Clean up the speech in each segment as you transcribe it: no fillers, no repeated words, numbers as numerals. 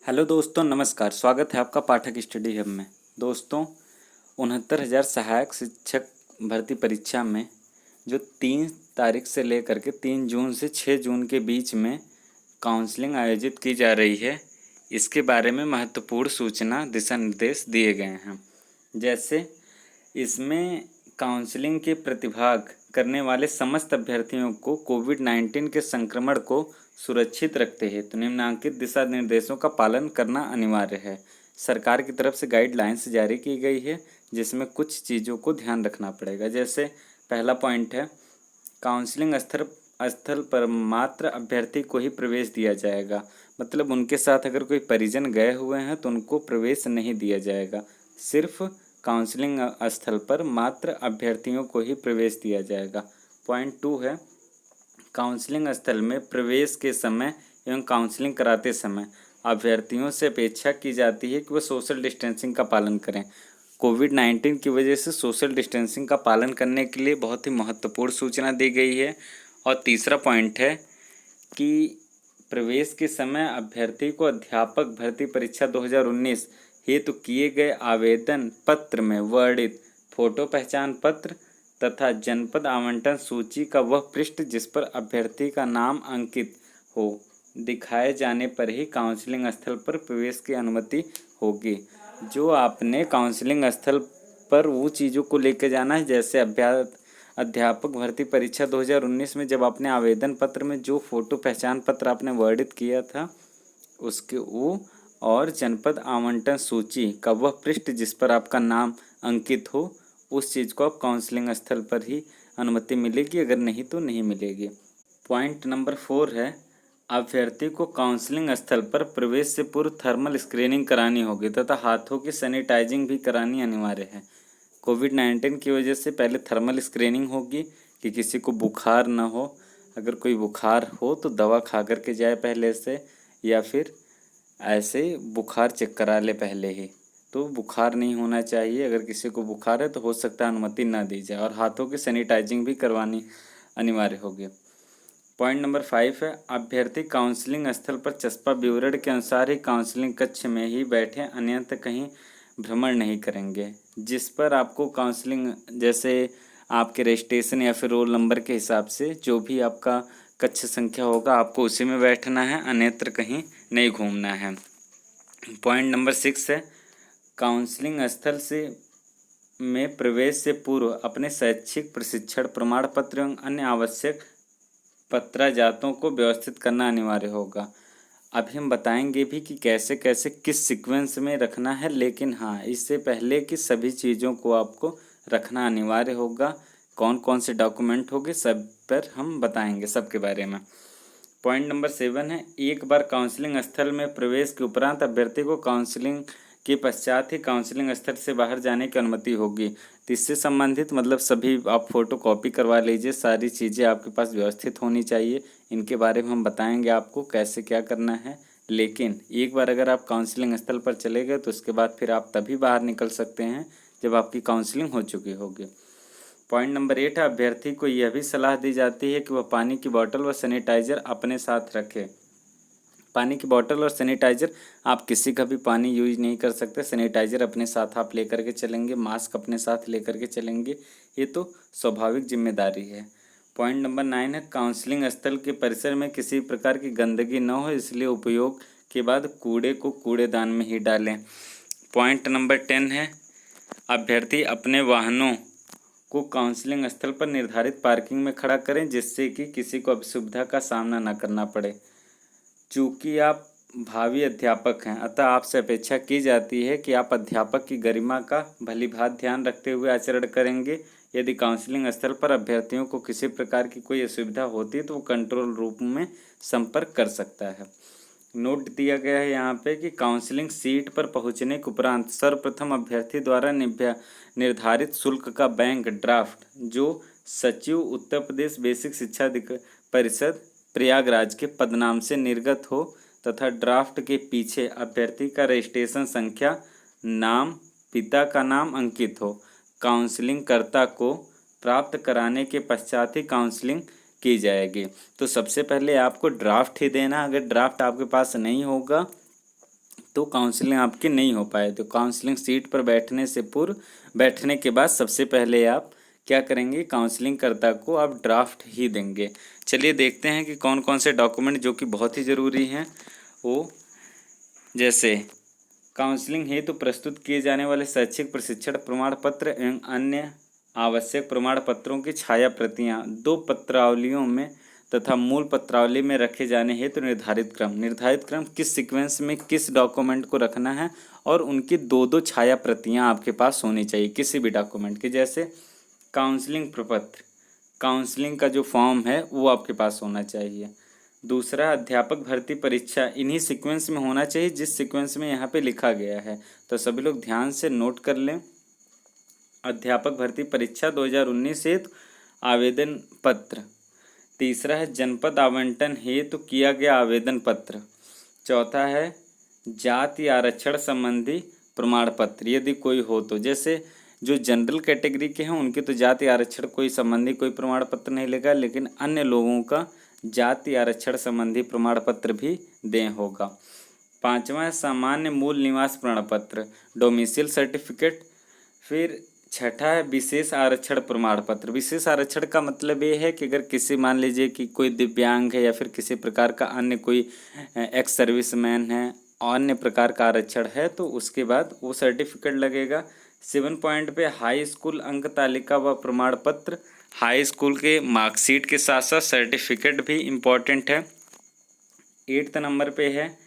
Hello दोस्तों, नमस्कार। स्वागत है आपका पाठक स्टडी हब में। दोस्तों, 69,000 सहायक शिक्षक भर्ती परीक्षा में जो 3 तारीख से लेकर के 3 जून से 6 जून के बीच में काउंसलिंग आयोजित की जा रही है, इसके बारे में महत्वपूर्ण सूचना दिशा निर्देश दिए गए हैं। जैसे इसमें काउंसलिंग के प्रतिभाग करने वाले समस्त अभ्यर्थियों को कोविड-19 के संक्रमण को सुरक्षित रखते हेतु निम्नलिखित दिशा निर्देशों का पालन करना अनिवार्य है। सरकार की तरफ से गाइडलाइंस जारी की गई है, जिसमें कुछ चीज़ों को ध्यान रखना पड़ेगा। जैसे पहला पॉइंट है, काउंसलिंग स्थल पर मात्र अभ्यर्थी को ही प्रवेश दिया जाएगा। मतलब उनके साथ अगर कोई परिजन गए हुए हैं तो उनको प्रवेश नहीं दिया जाएगा। सिर्फ काउंसलिंग स्थल पर मात्र अभ्यर्थियों को ही प्रवेश दिया जाएगा। पॉइंट 2 है, काउंसलिंग स्थल में प्रवेश के समय एवं काउंसलिंग कराते समय अभ्यर्थियों से अपेक्षा की जाती है कि वह सोशल डिस्टेंसिंग का पालन करें। कोविड-19 की वजह से सोशल डिस्टेंसिंग का पालन करने के लिए बहुत ही महत्वपूर्ण सूचना दी गई है। और तीसरा पॉइंट है कि प्रवेश के समय अभ्यर्थी को अध्यापक भर्ती परीक्षा 2019 हेतु किए गए आवेदन पत्र में वर्णित फोटो पहचान पत्र तथा जनपद आवंटन सूची का वह पृष्ठ जिस पर अभ्यर्थी का नाम अंकित हो दिखाए जाने पर ही काउंसलिंग स्थल पर प्रवेश की अनुमति होगी। जो आपने काउंसलिंग स्थल पर वो चीज़ों को लेकर जाना है, जैसे अध्यापक भर्ती परीक्षा 2019 में जब आपने आवेदन पत्र में जो फोटो पहचान पत्र आपने वर्णित किया था उसके वो, और जनपद आवंटन सूची का वह पृष्ठ जिस पर आपका नाम अंकित हो, उस चीज़ को आप काउंसलिंग स्थल पर ही अनुमति मिलेगी, अगर नहीं तो नहीं मिलेगी। पॉइंट नंबर 4 है, अभ्यर्थी को काउंसलिंग स्थल पर प्रवेश से पूर्व थर्मल स्क्रीनिंग करानी होगी तथा हाथों की सैनिटाइजिंग भी करानी अनिवार्य है। कोविड-19 की वजह से पहले थर्मल स्क्रीनिंग होगी कि किसी को बुखार ना हो। अगर कोई बुखार हो तो दवा खा कर के जाए पहले से, या फिर ऐसे बुखार चेक करा ले पहले ही। तो बुखार नहीं होना चाहिए। अगर किसी को बुखार है तो हो सकता है अनुमति ना दी जाए, और हाथों की सैनिटाइजिंग भी करवानी अनिवार्य होगी। पॉइंट नंबर 5 है, अभ्यर्थी काउंसलिंग स्थल पर चस्पा विवरण के अनुसार ही काउंसलिंग कक्ष में ही बैठे, अन्यथा कहीं भ्रमण नहीं करेंगे। जिस पर आपको काउंसलिंग, जैसे आपके रजिस्ट्रेशन या फिर रोल नंबर के हिसाब से जो भी आपका कक्ष संख्या होगा आपको उसी में बैठना है, अन्यत्र कहीं नहीं घूमना है। पॉइंट नंबर 6 है, काउंसलिंग स्थल से में प्रवेश से पूर्व अपने शैक्षिक प्रशिक्षण प्रमाण पत्र एवं अन्य आवश्यक पत्राजातों को व्यवस्थित करना अनिवार्य होगा। अभी हम बताएंगे भी कि कैसे कैसे किस सीक्वेंस में रखना है, लेकिन हाँ, इससे पहले कि सभी चीज़ों को आपको रखना अनिवार्य होगा। कौन कौन से डॉक्यूमेंट होंगे सब पर हम बताएंगे, सबके बारे में। पॉइंट नंबर 7 है, एक बार काउंसलिंग स्थल में प्रवेश के उपरांत अभ्यर्थी को काउंसलिंग के पश्चात ही काउंसलिंग स्थल से बाहर जाने की अनुमति होगी। तो इससे संबंधित मतलब सभी आप फोटो कॉपी करवा लीजिए, सारी चीज़ें आपके पास व्यवस्थित होनी चाहिए। इनके बारे में हम बताएंगे आपको कैसे क्या करना है। लेकिन एक बार अगर आप काउंसलिंग स्थल पर चले गए तो उसके बाद फिर आप तभी बाहर निकल सकते हैं जब आपकी काउंसलिंग हो चुकी होगी। पॉइंट नंबर 8 है, अभ्यर्थी को यह भी सलाह दी जाती है कि वह पानी की बोतल व सैनिटाइजर अपने साथ रखे। पानी की बोतल और सैनिटाइजर, आप किसी का भी पानी यूज नहीं कर सकते। सैनिटाइजर अपने साथ आप लेकर के चलेंगे, मास्क अपने साथ लेकर के चलेंगे, ये तो स्वाभाविक जिम्मेदारी है। पॉइंट नंबर 9 है, काउंसलिंग स्थल के परिसर में किसी प्रकार की गंदगी न हो, इसलिए उपयोग के बाद कूड़े को कूड़ेदान में ही डालें। पॉइंट नंबर 10 है, अभ्यर्थी अपने वाहनों को काउंसलिंग स्थल पर निर्धारित पार्किंग में खड़ा करें, जिससे कि किसी को असुविधा का सामना न करना पड़े। चूँकि आप भावी अध्यापक हैं, अतः आपसे अपेक्षा की जाती है कि आप अध्यापक की गरिमा का भलीभांति ध्यान रखते हुए आचरण करेंगे। यदि काउंसलिंग स्थल पर अभ्यर्थियों को किसी प्रकार की कोई असुविधा होती है तो वो कंट्रोल रूम में संपर्क कर सकता है। नोट दिया गया है यहाँ पे कि काउंसलिंग सीट पर पहुँचने के उपरांत सर्वप्रथम अभ्यर्थी द्वारा निर्धारित शुल्क का बैंक ड्राफ्ट, जो सचिव उत्तर प्रदेश बेसिक शिक्षा परिषद प्रयागराज के पदनाम से निर्गत हो तथा ड्राफ्ट के पीछे अभ्यर्थी का रजिस्ट्रेशन संख्या, नाम, पिता का नाम अंकित हो, काउंसलिंग कर्ता को प्राप्त कराने के पश्चात ही काउंसलिंग की जाएगी। तो सबसे पहले आपको ड्राफ्ट ही देना। अगर ड्राफ्ट आपके पास नहीं होगा तो काउंसलिंग आपकी नहीं हो पाए। तो काउंसलिंग सीट पर बैठने के बाद सबसे पहले आप क्या करेंगे, काउंसलिंग कर्ता को आप ड्राफ्ट ही देंगे। चलिए देखते हैं कि कौन कौन से डॉक्यूमेंट जो कि बहुत ही ज़रूरी हैं वो, जैसे काउंसलिंग हेतु प्रस्तुत किए जाने वाले शैक्षिक प्रशिक्षण प्रमाण पत्र एवं अन्य आवश्यक प्रमाण पत्रों की छाया प्रतियाँ 2 पत्रावलियों में तथा मूल पत्रावली में रखे जाने हेतु निर्धारित क्रम किस सीक्वेंस में किस डॉक्यूमेंट को रखना है, और उनकी 2 छाया प्रतियाँ आपके पास होनी चाहिए किसी भी डॉक्यूमेंट की। जैसे काउंसलिंग प्रपत्र, काउंसलिंग का जो फॉर्म है वो आपके पास होना चाहिए। दूसरा, अध्यापक भर्ती परीक्षा इन्हीं सीक्वेंस में होना चाहिए जिस सीक्वेंस में यहाँ पे लिखा गया है। तो सभी लोग ध्यान से नोट कर लें। अध्यापक भर्ती परीक्षा 2019 हेतु आवेदन पत्र। तीसरा है जनपद आवंटन हेतु किया गया आवेदन पत्र। चौथा है जाति आरक्षण संबंधी प्रमाण पत्र यदि कोई हो तो। जैसे जो जनरल कैटेगरी के हैं उनके तो जाति आरक्षण कोई संबंधी कोई प्रमाण पत्र नहीं लेगा, लेकिन अन्य लोगों का जाति आरक्षण संबंधी प्रमाण पत्र भी दें होगा। पांचवा है सामान्य मूल निवास प्रमाण पत्र, डोमिसाइल सर्टिफिकेट। फिर छठा है विशेष आरक्षण प्रमाण पत्र। विशेष आरक्षण का मतलब ये है कि अगर किसी, मान लीजिए कि कोई दिव्यांग है या फिर किसी प्रकार का अन्य कोई एक्स सर्विसमैन है, अन्य प्रकार का आरक्षण है, तो उसके बाद वो सर्टिफिकेट लगेगा। 7 पॉइंट पे हाई स्कूल अंक तालिका व प्रमाण पत्र। हाई स्कूल के मार्कशीट के साथ साथ सर्टिफिकेट भी इम्पॉर्टेंट है। 8th नंबर पे है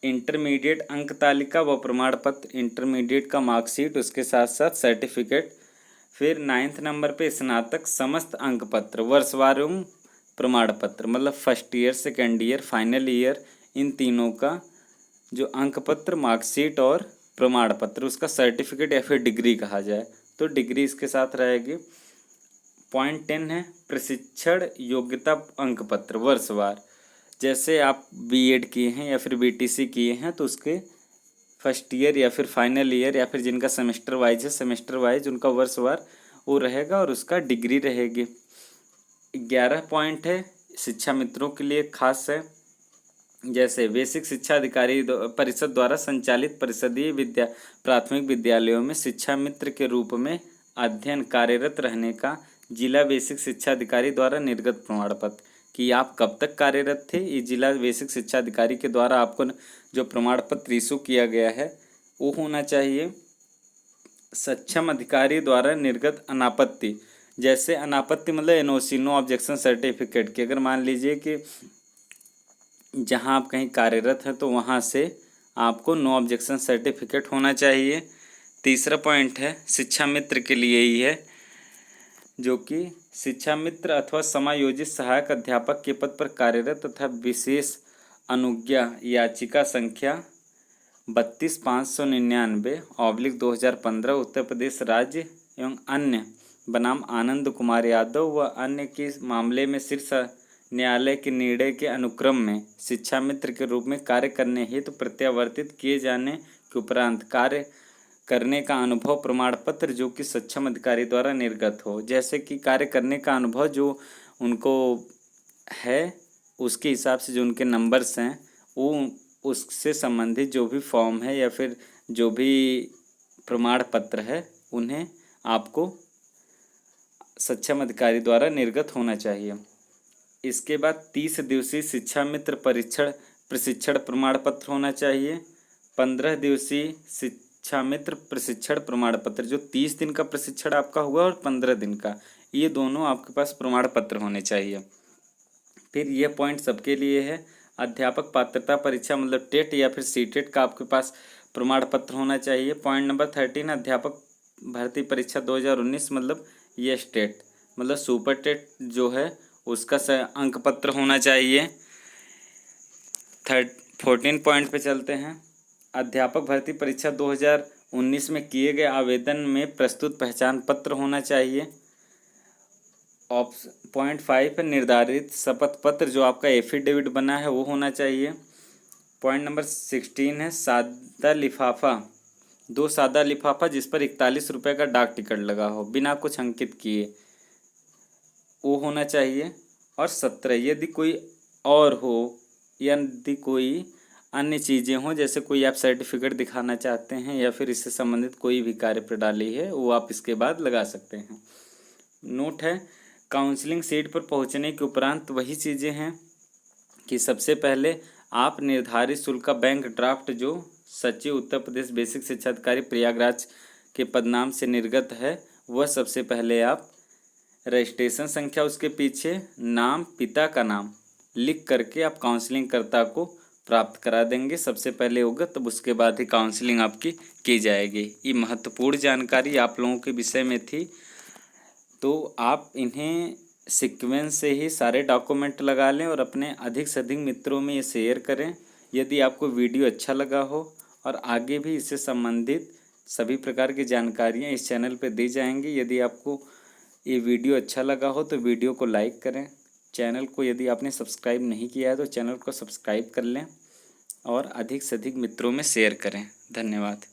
इंटरमीडिएट अंक तालिका व प्रमाण पत्र, इंटरमीडिएट का मार्कशीट उसके साथ साथ सर्टिफिकेट। फिर 9th नंबर पे स्नातक समस्त अंक पत्र, वर्षवार एवं प्रमाण पत्र, मतलब first year, second year, final year, इन तीनों का जो अंक पत्र, मार्कशीट और प्रमाण पत्र, उसका सर्टिफिकेट या फिर डिग्री कहा जाए तो डिग्री इसके साथ रहेगी। पॉइंट 10 है प्रशिक्षण योग्यता अंक पत्र वर्षवार। जैसे आप बीएड किए हैं या फिर बीटीसी किए हैं तो उसके फर्स्ट ईयर या फिर फाइनल ईयर या फिर जिनका सेमेस्टर वाइज है, सेमेस्टर वाइज उनका वर्षवार वो रहेगा और उसका डिग्री रहेगी। 11 पॉइंट है शिक्षा मित्रों के लिए खास है। जैसे बेसिक शिक्षा अधिकारी परिषद द्वारा संचालित परिषदीय प्राथमिक विद्यालयों में शिक्षा मित्र के रूप में अध्ययन कार्यरत रहने का जिला बेसिक शिक्षा अधिकारी द्वारा निर्गत प्रमाण पत्र, कि आप कब तक कार्यरत थे, ये जिला बेसिक शिक्षा अधिकारी के द्वारा आपको जो प्रमाण पत्र इशू किया गया है वो होना चाहिए। सक्षम अधिकारी द्वारा निर्गत अनापत्ति, जैसे अनापत्ति मतलब एनओसी, नो ऑब्जेक्शन सर्टिफिकेट, कि अगर मान लीजिए कि जहां आप कहीं कार्यरत हैं तो वहां से आपको नो ऑब्जेक्शन सर्टिफिकेट होना चाहिए। तीसरा पॉइंट है शिक्षा मित्र के लिए ही है, जो कि शिक्षा मित्र अथवा समायोजित सहायक अध्यापक के पद पर कार्यरत तथा विशेष अनुज्ञा याचिका संख्या 32,599/2015 उत्तर प्रदेश राज्य एवं अन्य बनाम आनंद कुमार यादव व अन्य के मामले में शीर्ष न्यायालय के निर्णय के अनुक्रम में शिक्षा मित्र के रूप में कार्य करने हेतु प्रत्यावर्तित किए जाने के उपरांत कार्य करने का अनुभव प्रमाण पत्र जो कि सक्षम अधिकारी द्वारा निर्गत हो। जैसे कि कार्य करने का अनुभव जो उनको है उसके हिसाब से जो उनके नंबर्स हैं वो उससे संबंधित जो भी फॉर्म है या फिर जो भी प्रमाण पत्र है उन्हें आपको सक्षम अधिकारी द्वारा निर्गत होना चाहिए। इसके बाद 30 दिवसीय शिक्षा मित्र प्रशिक्षण प्रमाण पत्र होना चाहिए। 15 दिवसीय शिक्षा मित्र प्रशिक्षण प्रमाण पत्र, जो 30 दिन का प्रशिक्षण आपका हुआ और 15 दिन का, ये दोनों आपके पास प्रमाण पत्र होने चाहिए। फिर ये पॉइंट सबके लिए है। अध्यापक पात्रता परीक्षा मतलब टेट या फिर सीटेट का आपके पास प्रमाण पत्र होना चाहिए। पॉइंट नंबर 13 अध्यापक भर्ती परीक्षा 2019 मतलब ये स्टेट मतलब सुपर टेट जो है उसका अंक पत्र होना चाहिए। 14 पॉइंट पे चलते हैं। अध्यापक भर्ती परीक्षा 2019 में किए गए आवेदन में प्रस्तुत पहचान पत्र होना चाहिए। पॉइंट 5 है निर्धारित शपथ पत्र जो आपका एफिडेविट बना है वो होना चाहिए। पॉइंट नंबर 16 है सादा लिफाफा, 2 सादा लिफाफा जिस पर 41 रुपये का डाक टिकट लगा हो बिना कुछ अंकित किए, वो होना चाहिए। और 17 यदि कोई और हो, यदि कोई अन्य चीज़ें हों, जैसे कोई आप सर्टिफिकेट दिखाना चाहते हैं या फिर इससे संबंधित कोई भी कार्य प्रणाली है वो आप इसके बाद लगा सकते हैं। नोट है, काउंसलिंग सीट पर पहुंचने के उपरांत वही चीज़ें हैं कि सबसे पहले आप निर्धारित शुल्क का बैंक ड्राफ्ट जो सचिव उत्तर प्रदेश बेसिक शिक्षा अधिकारी प्रयागराज के पदनाम से निर्गत है वह सबसे पहले आप रजिस्ट्रेशन संख्या, उसके पीछे नाम, पिता का नाम लिख करके आप काउंसलिंग कर्ता को प्राप्त करा देंगे। सबसे पहले होगा, तब उसके बाद ही काउंसलिंग आपकी की जाएगी। ये महत्वपूर्ण जानकारी आप लोगों के विषय में थी, तो आप इन्हें सीक्वेंस से ही सारे डॉक्यूमेंट लगा लें और अपने अधिक से अधिक मित्रों में ये शेयर करें। यदि आपको वीडियो अच्छा लगा हो और आगे भी इससे संबंधित सभी प्रकार की जानकारियाँ इस चैनल पर दी जाएंगी। यदि आपको ये वीडियो अच्छा लगा हो तो वीडियो को लाइक करें। चैनल को यदि आपने सब्सक्राइब नहीं किया है तो चैनल को सब्सक्राइब कर लें और अधिक से अधिक मित्रों में शेयर करें। धन्यवाद।